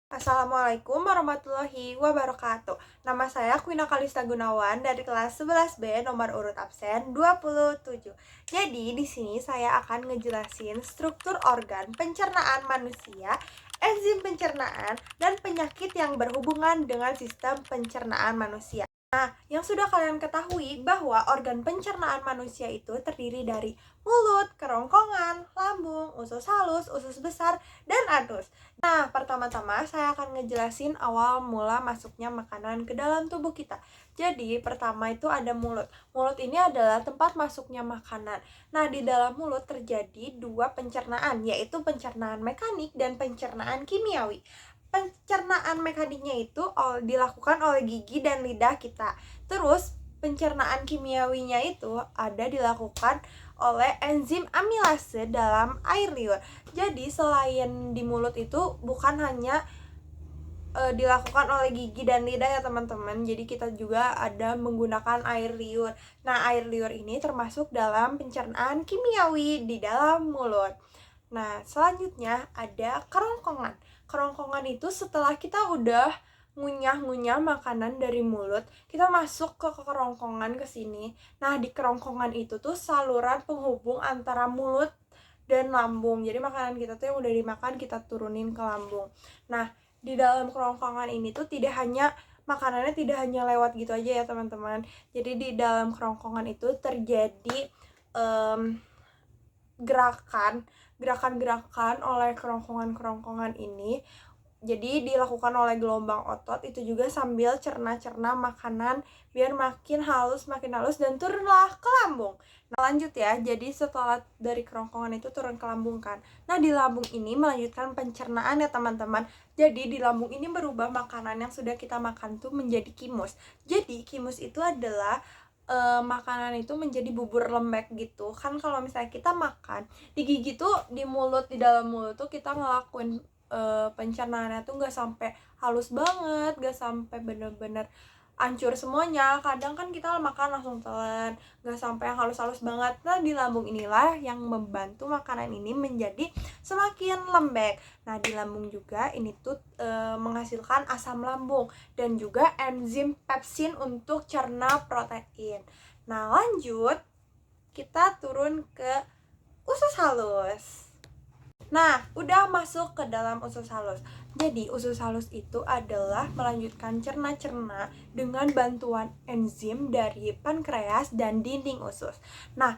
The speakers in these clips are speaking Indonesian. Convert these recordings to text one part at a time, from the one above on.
Assalamualaikum warahmatullahi wabarakatuh. Nama saya Kwina Kalista Gunawan dari kelas 11B nomor urut absen 27. Jadi di sini saya akan ngejelasin struktur organ pencernaan manusia, enzim pencernaan, dan penyakit yang berhubungan dengan sistem pencernaan manusia. Nah, yang sudah kalian ketahui bahwa organ pencernaan manusia itu terdiri dari mulut, kerongkongan, lambung, usus halus, usus besar, dan anus. Nah, pertama-tama saya akan ngejelasin awal mula masuknya makanan ke dalam tubuh kita. Jadi, pertama itu ada mulut. Mulut ini adalah tempat masuknya makanan. Nah, di dalam mulut terjadi dua pencernaan, yaitu pencernaan mekanik dan pencernaan kimiawi. Pencernaan mekaniknya itu dilakukan oleh gigi dan lidah kita. Terus, pencernaan kimiawinya itu ada dilakukan oleh enzim amilase dalam air liur. Jadi selain di mulut itu bukan hanya dilakukan oleh gigi dan lidah ya teman-teman. Jadi kita juga ada menggunakan air liur. Nah, air liur ini termasuk dalam pencernaan kimiawi di dalam mulut. Nah, selanjutnya ada kerongkongan. Kerongkongan itu setelah kita udah ngunyah-ngunyah makanan dari mulut, kita masuk ke kerongkongan ke sini. Nah, di kerongkongan itu tuh saluran penghubung antara mulut dan lambung. Jadi makanan kita tuh yang udah dimakan kita turunin ke lambung. Nah, di dalam kerongkongan ini tuh makanannya tidak hanya lewat gitu aja ya teman-teman. Jadi di dalam kerongkongan itu terjadi gerakan-gerakan oleh kerongkongan-kerongkongan ini. Jadi dilakukan oleh gelombang otot itu juga sambil cerna-cerna makanan biar makin halus dan turunlah ke lambung. Nah, lanjut ya. Jadi setelah dari kerongkongan itu turun ke lambung kan. Nah, di lambung ini melanjutkan pencernaan ya teman-teman. Jadi di lambung ini berubah makanan yang sudah kita makan tuh menjadi kimus. Jadi kimus itu adalah makanan itu menjadi bubur lembek gitu kan. Kalau misalnya kita makan di gigi tuh, di dalam mulut tuh kita ngelakuin pencernaannya tuh nggak sampai halus banget, nggak sampai bener-bener hancur semuanya. Kadang kan kita makan langsung telan, nggak sampai yang halus-halus banget. Nah, di lambung inilah yang membantu makanan ini menjadi semakin lembek. Nah, di lambung juga ini tuh menghasilkan asam lambung dan juga enzim pepsin untuk cerna protein. Nah, lanjut kita turun ke usus halus. Nah, udah masuk ke dalam usus halus. Jadi, usus halus itu adalah melanjutkan cerna-cerna dengan bantuan enzim dari pankreas dan dinding usus. Nah,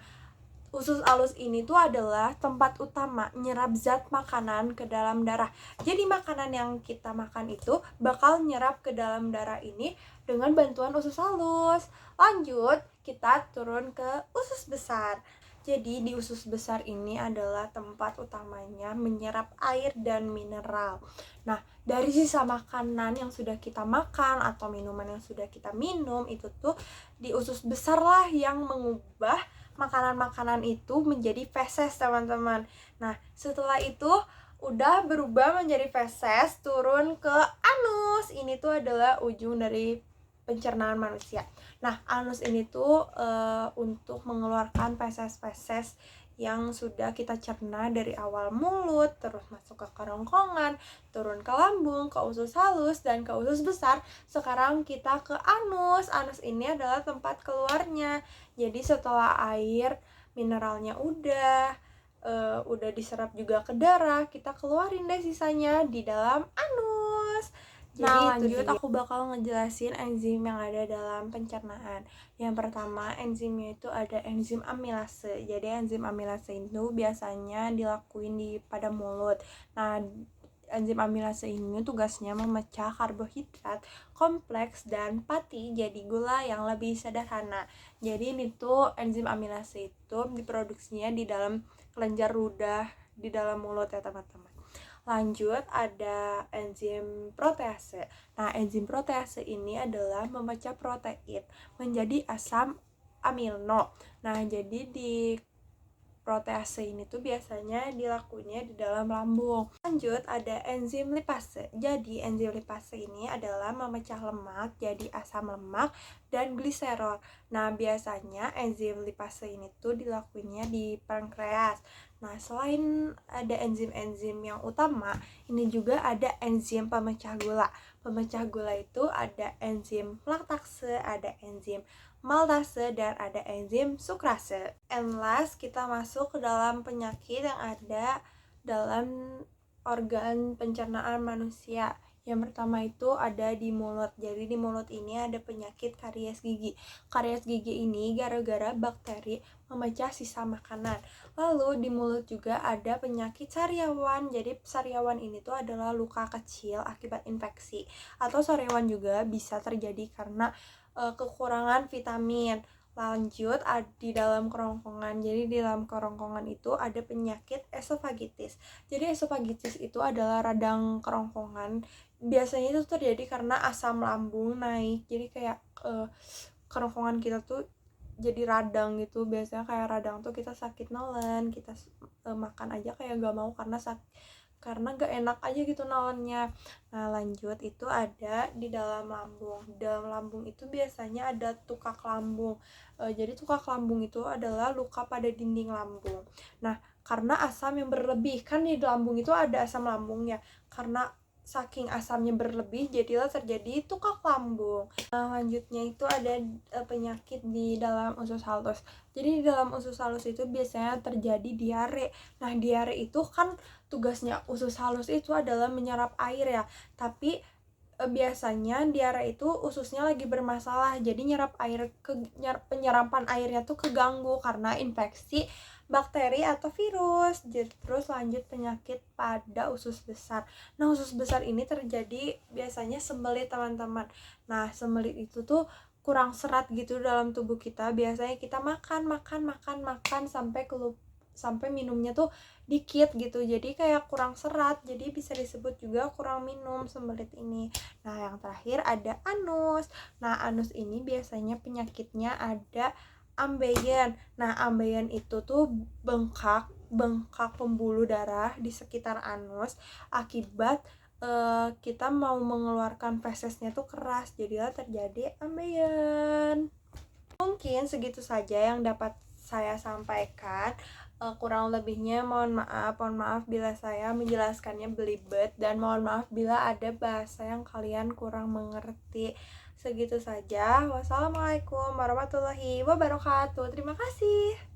usus halus ini tuh adalah tempat utama nyerap zat makanan ke dalam darah. Jadi, makanan yang kita makan itu bakal nyerap ke dalam darah ini dengan bantuan usus halus. Lanjut, kita turun ke usus besar. Jadi di usus besar ini adalah tempat utamanya menyerap air dan mineral. Nah, dari sisa makanan yang sudah kita makan atau minuman yang sudah kita minum itu tuh di usus besar lah yang mengubah makanan-makanan itu menjadi feses, teman-teman. Nah, setelah itu udah berubah menjadi feses, turun ke anus. Ini tuh adalah ujung dari pencernaan manusia. Nah, anus ini tuh untuk mengeluarkan feses-feses yang sudah kita cerna dari awal mulut, terus masuk ke kerongkongan, turun ke lambung, ke usus halus, dan ke usus besar. Sekarang kita ke anus. Anus ini adalah tempat keluarnya. Jadi setelah air mineralnya udah diserap juga ke darah, kita keluarin deh sisanya di dalam anus. Nah, lanjut aku bakal ngejelasin enzim yang ada dalam pencernaan. Yang pertama, enzimnya itu ada enzim amilase. Jadi enzim amilase itu biasanya dilakuin pada mulut. Nah, enzim amilase ini tugasnya memecah karbohidrat kompleks dan pati jadi gula yang lebih sederhana. Jadi ini tuh enzim amilase itu diproduksinya di dalam kelenjar ludah di dalam mulut ya teman-teman. Lanjut ada enzim protease. Nah, enzim protease ini adalah memecah protein menjadi asam amino. Nah, jadi di protease ini tuh biasanya dilakukannya di dalam lambung. Lanjut ada enzim lipase. Jadi enzim lipase ini adalah memecah lemak jadi asam lemak dan gliserol. Nah, biasanya enzim lipase ini tuh dilakukannya di pankreas. Nah, selain ada enzim-enzim yang utama, ini juga ada enzim pemecah gula. Pemecah gula itu ada enzim laktase, ada enzim maltase, dan ada enzim sukrase. And last, kita masuk ke dalam penyakit yang ada dalam organ pencernaan manusia. Yang pertama itu ada di mulut. Jadi di mulut ini ada penyakit karies gigi. Karies gigi ini gara-gara bakteri memecah sisa makanan. Lalu di mulut juga ada penyakit sariawan. Jadi sariawan ini tuh adalah luka kecil akibat infeksi. Atau sariawan juga bisa terjadi karena kekurangan vitamin. Lanjut di dalam kerongkongan. Jadi di dalam kerongkongan itu ada penyakit esofagitis. Jadi esofagitis itu adalah radang kerongkongan. Biasanya itu terjadi karena asam lambung naik. Jadi kayak kerongkongan kita tuh jadi radang gitu. Biasanya kayak radang tuh kita sakit nelen, kita makan aja kayak gak mau karena gak enak aja gitu nalennya. Nah, lanjut itu ada di dalam lambung. Di dalam lambung itu biasanya ada tukak lambung. Jadi tukak lambung itu adalah luka pada dinding lambung. Nah, karena asam yang berlebih, kan di lambung itu ada asam lambung ya. Karena saking asamnya berlebih, jadilah terjadi tukak lambung. Nah, lanjutnya itu ada penyakit di dalam usus halus. Jadi di dalam usus halus itu biasanya terjadi diare. Nah, diare itu kan tugasnya usus halus itu adalah menyerap air ya. Tapi biasanya diare itu ususnya lagi bermasalah, jadi penyerapan airnya tuh keganggu karena infeksi bakteri atau virus. Terus lanjut penyakit pada usus besar. Nah, usus besar ini terjadi biasanya sembelit teman-teman. Nah, sembelit itu tuh kurang serat gitu dalam tubuh kita. Biasanya kita makan sampai minumnya tuh dikit gitu, jadi kayak kurang serat, jadi bisa disebut juga kurang minum sembelit ini. Nah, yang terakhir ada anus. Nah, anus ini biasanya penyakitnya ada ambeien. Nah, ambeien itu tuh bengkak pembuluh darah di sekitar anus akibat kita mau mengeluarkan fesesnya tuh keras, jadilah terjadi ambeien. Mungkin segitu saja yang dapat saya sampaikan. Kurang lebihnya mohon maaf bila saya menjelaskannya belibet, dan mohon maaf bila ada bahasa yang kalian kurang mengerti. Segitu saja. Wassalamualaikum warahmatullahi wabarakatuh. Terima kasih.